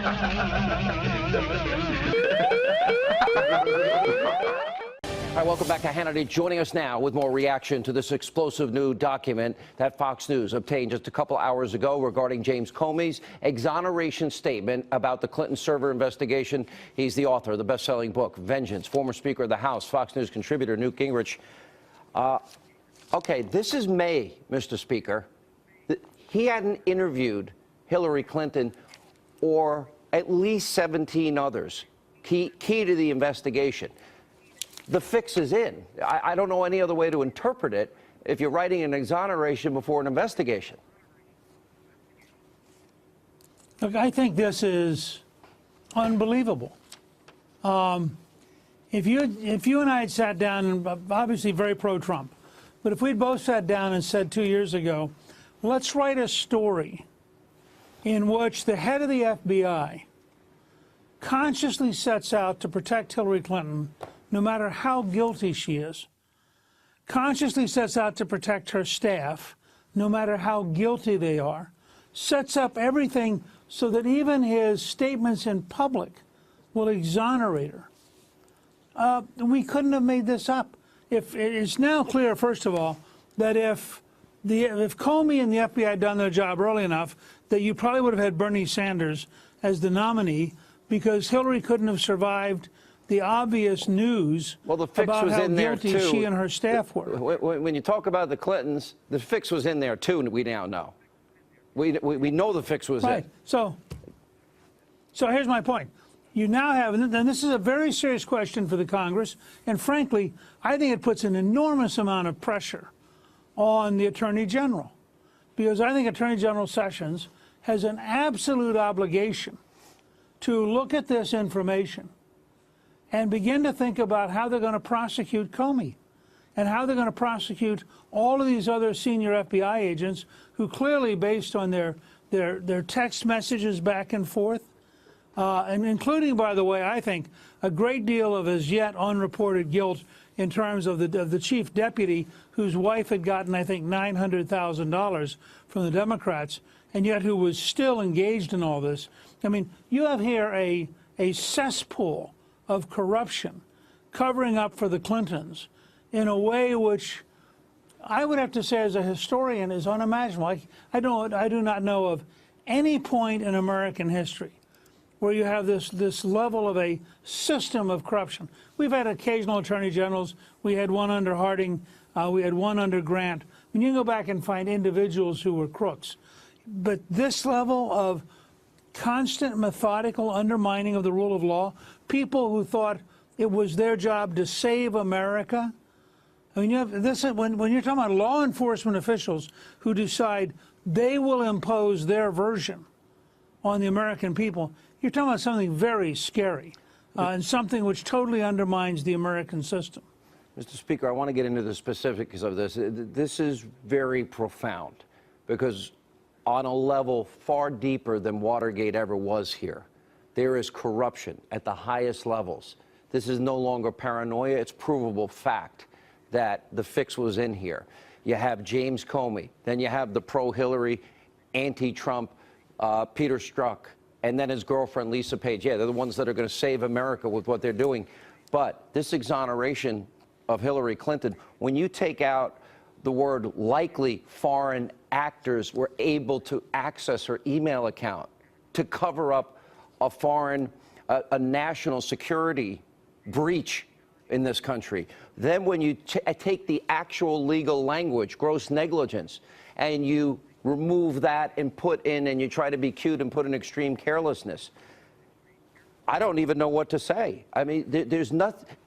All right, welcome back to Hannity. Joining us now with more reaction to this explosive new document that Fox News obtained just a couple hours ago regarding James Comey's exoneration statement about the Clinton server investigation. He's the author of the best-selling book, Vengeance, former Speaker of the House, Fox News contributor Newt Gingrich. Okay, this is May, Mr. Speaker. He hadn't interviewed Hillary Clinton or at least 17 others, key to the investigation. The fix is in. I don't know any other way to interpret it if you're writing an exoneration before an investigation. Look, I think this is unbelievable. If you and I had sat down, and obviously very pro-Trump, but if we'd both sat down and said 2 years ago, let's write a story in which the head of the FBI consciously sets out to protect Hillary Clinton, no matter how guilty she is, consciously sets out to protect her staff, no matter how guilty they are, sets up everything so that even his statements in public will exonerate her. We couldn't have made this up. It's now clear, first of all, that if Comey and the FBI had done their job early enough, that you probably would have had Bernie Sanders as the nominee, because Hillary couldn't have survived the obvious news about how guilty she and her staff were. When you talk about the Clintons, the fix was in there too, we now know. We know the fix was in. So here's my point. You now have, and this is a very serious question for the Congress, and frankly, I think it puts an enormous amount of pressure on the Attorney General, because I think Attorney General Sessions has an absolute obligation to look at this information and begin to think about how they're going to prosecute Comey and how they're going to prosecute all of these other senior FBI agents who clearly, based on their text messages back and forth, and including, by the way, I think, a great deal of as yet unreported guilt in terms of the chief deputy whose wife had gotten, I think, $900,000 from the Democrats, and yet who was still engaged in all this. I mean, you have here a cesspool of corruption covering up for the Clintons in a way which I would have to say as a historian is unimaginable. I do not know of any point in American history where you have this level of a system of corruption. We've had occasional attorney generals. We had one under Harding. We had one under Grant. I mean, you can go back and find individuals who were crooks. But this level of constant methodical undermining of the rule of law, people who thought it was their job to save America. I mean, you have this when you're talking about law enforcement officials who decide they will impose their version on the American people, you're talking about something very scary and something which totally undermines the American system. Mr. Speaker, I want to get into the specifics of this. This is very profound because on a level far deeper than Watergate ever was here, there is corruption at the highest levels. This is no longer paranoia. It's provable fact that the fix was in here. You have James Comey. Then you have the pro-Hillary, anti-Trump Peter Strzok, and then his girlfriend, Lisa Page. Yeah, they're the ones that are going to save America with what they're doing. But this exoneration of Hillary Clinton, when you take out the word likely foreign actors were able to access her email account to cover up a foreign, a national security breach in this country. Then when you take the actual legal language, gross negligence, and you remove that and put in, and you try to be cute and put in extreme carelessness, I don't even know what to say. I mean, there's nothing.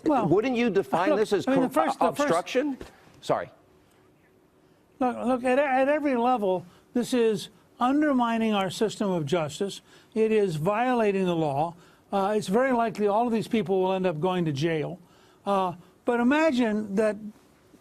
Well, wouldn't you define this as obstruction? Sorry. Look, at every level, this is undermining our system of justice. It is violating the law. It's very likely all of these people will end up going to jail. But imagine that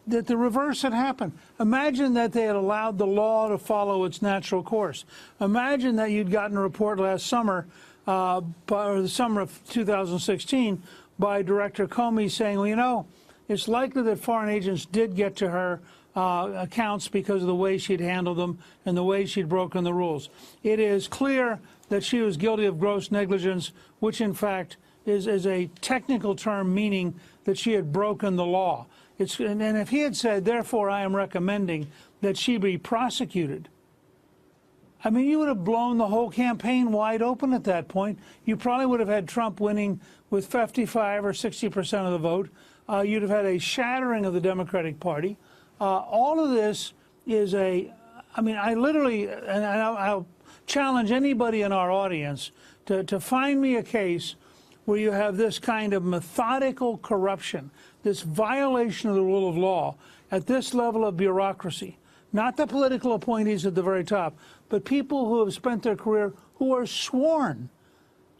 the reverse had happened. Imagine that they had allowed the law to follow its natural course. Imagine that you'd gotten a report last summer, or the summer of 2016, by Director Comey saying, well, you know, it's likely that foreign agents did get to her accounts because of the way she'd handled them and the way she'd broken the rules. It is clear that she was guilty of gross negligence, which in fact is a technical term meaning that she had broken the law. And if he had said, therefore, I am recommending that she be prosecuted, I mean, you would have blown the whole campaign wide open at that point. You probably would have had Trump winning with 55 or 60% of the vote. You'd have had a shattering of the Democratic Party. All of this is I mean, I literally, and I'll challenge anybody in our audience to find me a case where you have this kind of methodical corruption, this violation of the rule of law at this level of bureaucracy. Not the political appointees at the very top, but people who have spent their career who are sworn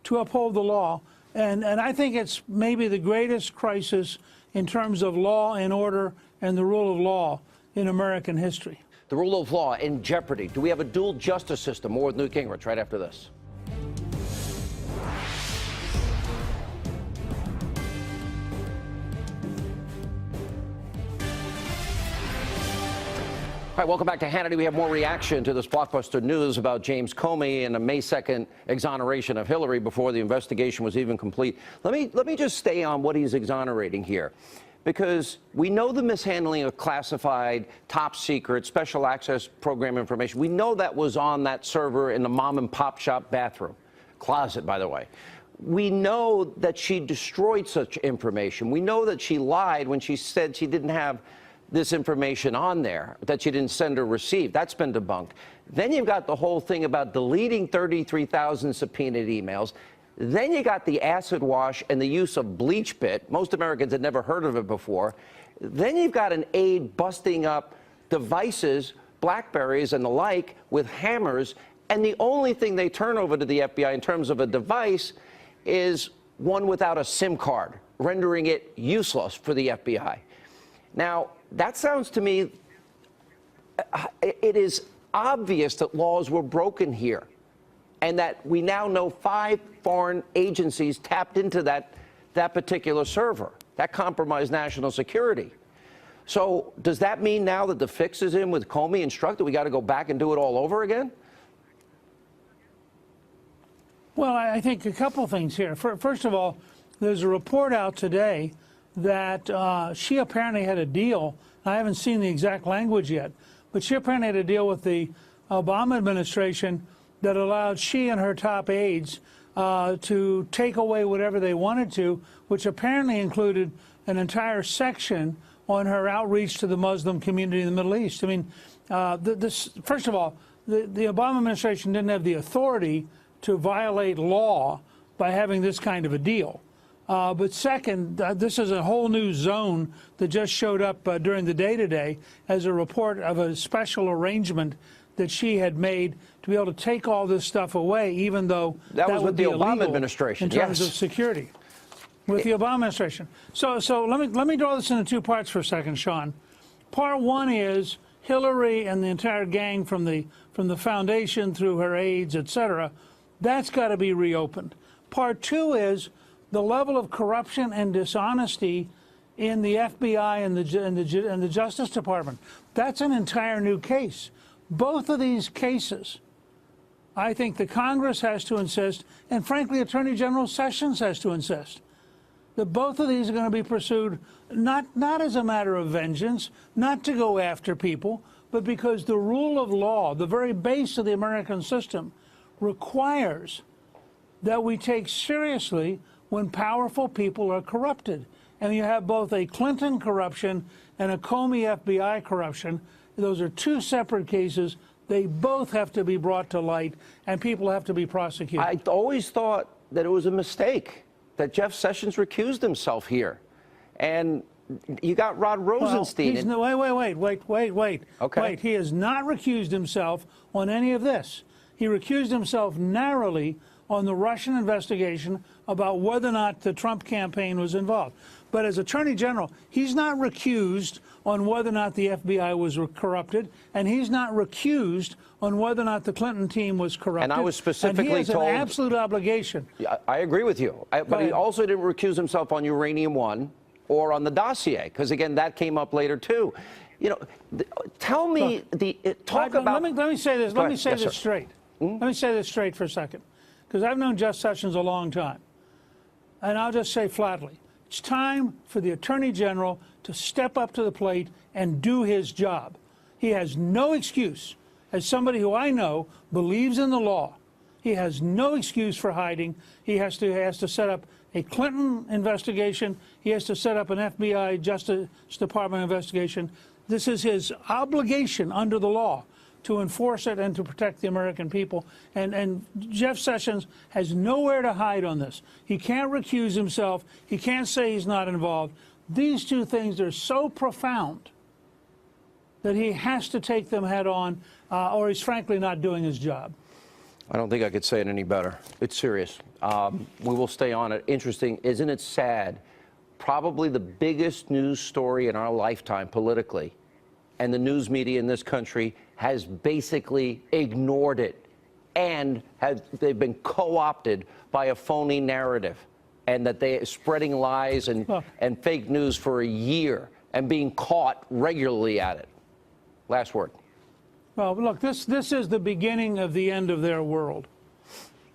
to uphold the law. And I think it's maybe the greatest crisis in terms of law and order and the rule of law in American history. The rule of law in jeopardy. Do we have a dual justice system? More with Newt Gingrich right after this. All right, welcome back to Hannity. We have more reaction to this blockbuster news about James Comey and a May 2nd exoneration of Hillary before the investigation was even complete. Let me just stay on what he's exonerating here, because we know the mishandling of classified, top secret, special access program information. We know that was on that server in the mom and pop shop bathroom, closet, by the way. We know that she destroyed such information. We know that she lied when she said she didn't have this information on there, that she didn't send or receive. That's been debunked. Then you've got the whole thing about deleting 33,000 subpoenaed emails. Then you got the acid wash and the use of BleachBit. Most Americans had never heard of it before. Then you've got an aide busting up devices, BlackBerries and the like, with hammers. And the only thing they turn over to the FBI in terms of a device is one without a SIM card, rendering it useless for the FBI. Now, that sounds to me, it is obvious that laws were broken here, and that we now know 5 foreign agencies tapped into that particular server. That compromised national security. So does that mean now that the fix is in with Comey instructed we got to go back and do it all over again? Well, I think a couple things here. First of all, there's a report out today that she apparently had a deal. I haven't seen the exact language yet, but she apparently had a deal with the Obama administration that allowed she and her top aides to take away whatever they wanted to, which apparently included an entire section on her outreach to the Muslim community in the Middle East. I mean, first of all, the Obama administration didn't have the authority to violate law by having this kind of a deal. But second, this is a whole new zone that just showed up during the day today as a report of a special arrangement that she had made to be able to take all this stuff away, even though that was with the Obama administration in terms of security. With the Obama administration. So let me draw this into 2 parts for a second, Sean. Part 1 is Hillary and the entire gang from the foundation through her aides, et cetera. That's got to be reopened. Part 2 is the level of corruption and dishonesty in the FBI and the Justice Department. That's an entire new case. Both of these cases, I think the Congress has to insist, and frankly, Attorney General Sessions has to insist, that both of these are going to be pursued not as a matter of vengeance, not to go after people, but because the rule of law, the very base of the American system, requires that we take seriously when powerful people are corrupted. And you have both a Clinton corruption and a Comey FBI corruption. Those are 2 separate cases. They both have to be brought to light, and people have to be prosecuted. I always thought that it was a mistake that Jeff Sessions recused himself here. And you got Rod Rosenstein. Wait. Okay. Wait, he has not recused himself on any of this. He recused himself narrowly on the Russian investigation about whether or not the Trump campaign was involved. But as Attorney General, he's not recused on whether or not the FBI was corrupted, and he's not recused on whether or not the Clinton team was corrupted. And I was specifically and he has told an absolute obligation. I agree with you. But he also didn't recuse himself on Uranium One or on the dossier, because, again, that came up later, too. You know, tell me talk about. Let me say this. Go Let me ahead. say Yes, this sir. straight. Let me say this straight for a second, because I've known Jeff Sessions a long time, and I'll just say flatly, it's time for the Attorney General to step up to the plate and do his job. He has no excuse. As somebody who I know believes in the law, he has no excuse for hiding. He has to set up a Clinton investigation. He has to set up an FBI Justice Department investigation. This is his obligation under the law to enforce it and to protect the American people. And Jeff Sessions has nowhere to hide on this. He can't recuse himself. He can't say he's not involved. These two things are so profound that he has to take them head on, or he's frankly not doing his job. I don't think I could say it any better. It's serious. We will stay on it. Interesting. Isn't it sad? Probably the biggest news story in our lifetime politically, and the news media in this country has basically ignored it, and they've been co-opted by a phony narrative, and that they are spreading lies and fake news for a year and being caught regularly at it. Last word. Well, look, this is the beginning of the end of their world.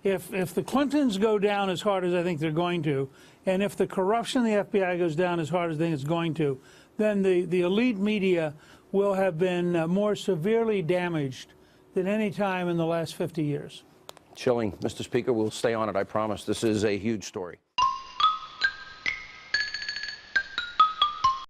If the Clintons go down as hard as I think they're going to, and if the corruption in the FBI goes down as hard as I think it's going to, then the elite media will have been more severely damaged than any time in the last 50 years. Chilling, Mr. Speaker. We'll stay on it, I promise. This is a huge story.